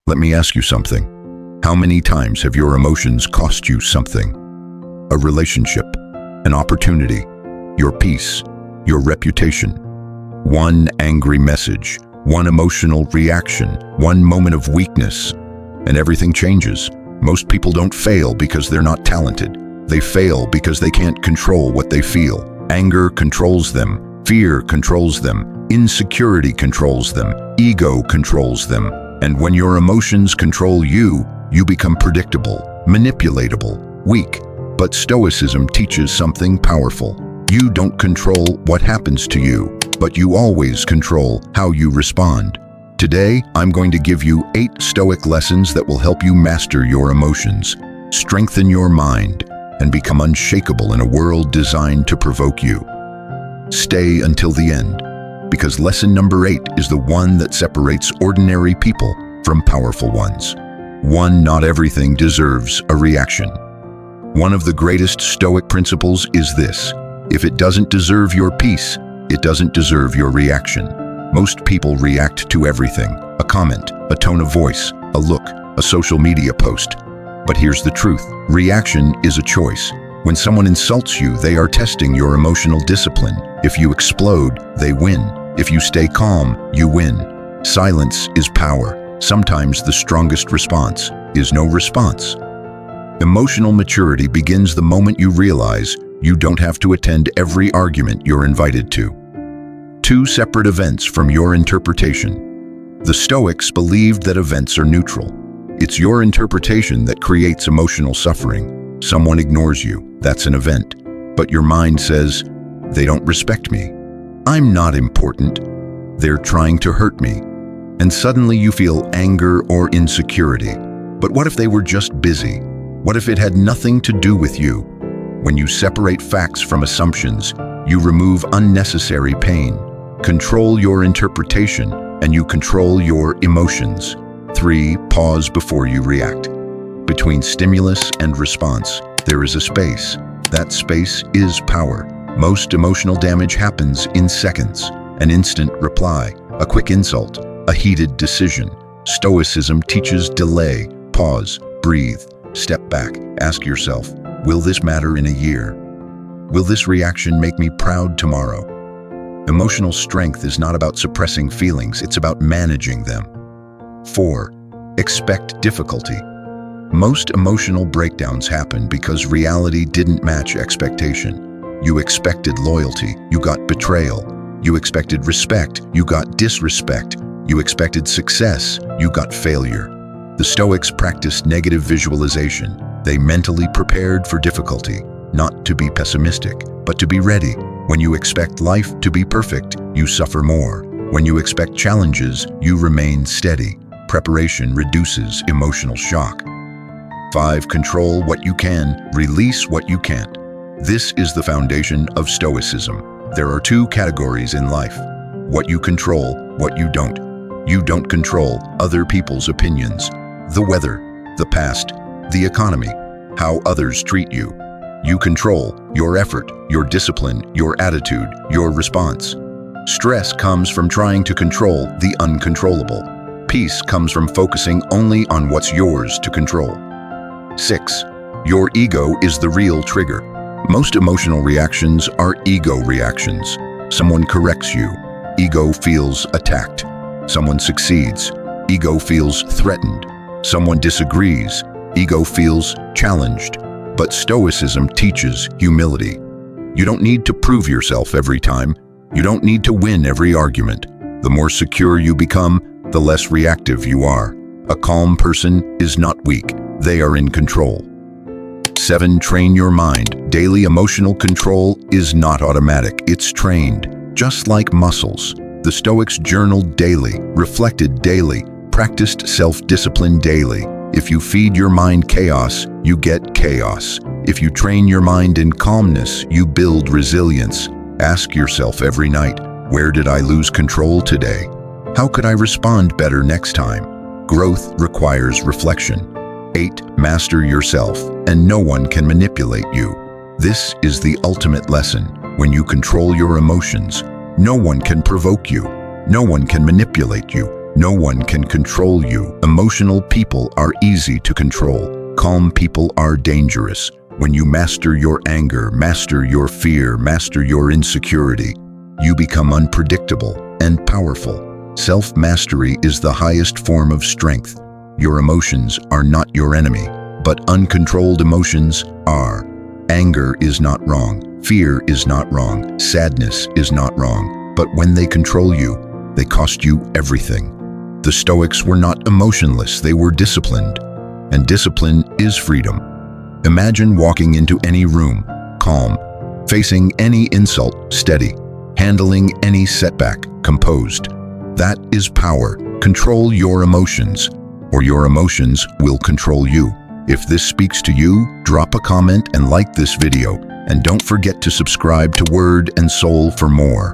Let me ask you something. How many times have your emotions cost you something? A relationship, an opportunity, your peace, your reputation. One angry message, one emotional reaction, one moment of weakness, and everything changes. Most people don't fail because they're not talented. They fail because they can't control what they feel. Anger controls them, fear controls them, insecurity controls them, ego controls them. And when your emotions control you, you become predictable, manipulatable, weak. But Stoicism teaches something powerful. You don't control what happens to you, but you always control how you respond. Today, I'm going to give you 8 Stoic lessons that will help you master your emotions, strengthen your mind, and become unshakable in a world designed to provoke you. Stay until the end, because lesson number 8 is the one that separates ordinary people from powerful ones. 1. Not everything deserves a reaction. One of the greatest Stoic principles is this: if it doesn't deserve your peace, it doesn't deserve your reaction. Most people react to everything: a comment, a tone of voice, a look, a social media post. But here's the truth: reaction is a choice. When someone insults you, they are testing your emotional discipline. If you explode, they win. If you stay calm, you win. Silence is power. Sometimes the strongest response is no response. Emotional maturity begins the moment you realize you don't have to attend every argument you're invited to. 2 separate events from your interpretation. The Stoics believed that events are neutral. It's your interpretation that creates emotional suffering. Someone ignores you, that's an event. But your mind says, they don't respect me. I'm not important. They're trying to hurt me. And suddenly you feel anger or insecurity. But what if they were just busy? What if it had nothing to do with you? When you separate facts from assumptions, you remove unnecessary pain. Control your interpretation, and you control your emotions. 3. Pause before you react. Between stimulus and response, there is a space. That space is power. Most emotional damage happens in seconds. An instant reply, a quick insult, a heated decision. Stoicism teaches delay, pause, breathe, step back, ask yourself, will this matter in a year? Will this reaction make me proud tomorrow? Emotional strength is not about suppressing feelings, it's about managing them. 4. Expect difficulty. Most emotional breakdowns happen because reality didn't match expectation. You expected loyalty, you got betrayal. You expected respect, you got disrespect. You expected success, you got failure. The Stoics practiced negative visualization. They mentally prepared for difficulty, not to be pessimistic, but to be ready. When you expect life to be perfect, you suffer more. When you expect challenges, you remain steady. Preparation reduces emotional shock. 5. Control what you can, release what you can't. This is the foundation of Stoicism. There are 2 categories in life: what you control, what you don't. You don't control other people's opinions, the weather, the past, the economy, how others treat you. You control your effort, your discipline, your attitude, your response. Stress comes from trying to control the uncontrollable. Peace comes from focusing only on what's yours to control. 6. Your ego is the real trigger. Most emotional reactions are ego reactions. Someone corrects you, ego feels attacked. Someone succeeds, ego feels threatened. Someone disagrees, ego feels challenged. But Stoicism teaches humility. You don't need to prove yourself every time. You don't need to win every argument. The more secure you become, the less reactive you are. A calm person is not weak, they are in control. 7. Train your mind. Daily emotional control is not automatic, it's trained. Just like muscles. The Stoics journaled daily, reflected daily, practiced self-discipline daily. If you feed your mind chaos, you get chaos. If you train your mind in calmness, you build resilience. Ask yourself every night, where did I lose control today? How could I respond better next time? Growth requires reflection. 8. Master yourself, and no one can manipulate you. This is the ultimate lesson. When you control your emotions, no one can provoke you. No one can manipulate you. No one can control you. Emotional people are easy to control. Calm people are dangerous. When you master your anger, master your fear, master your insecurity, you become unpredictable and powerful. Self-mastery is the highest form of strength. Your emotions are not your enemy, but uncontrolled emotions are. Anger is not wrong. Fear is not wrong. Sadness is not wrong. But when they control you, they cost you everything. The Stoics were not emotionless, they were disciplined. And discipline is freedom. Imagine walking into any room, calm, facing any insult, steady, handling any setback, composed. That is power. Control your emotions, or your emotions will control you. If this speaks to you, drop a comment and like this video. And don't forget to subscribe to Word and Soul for more.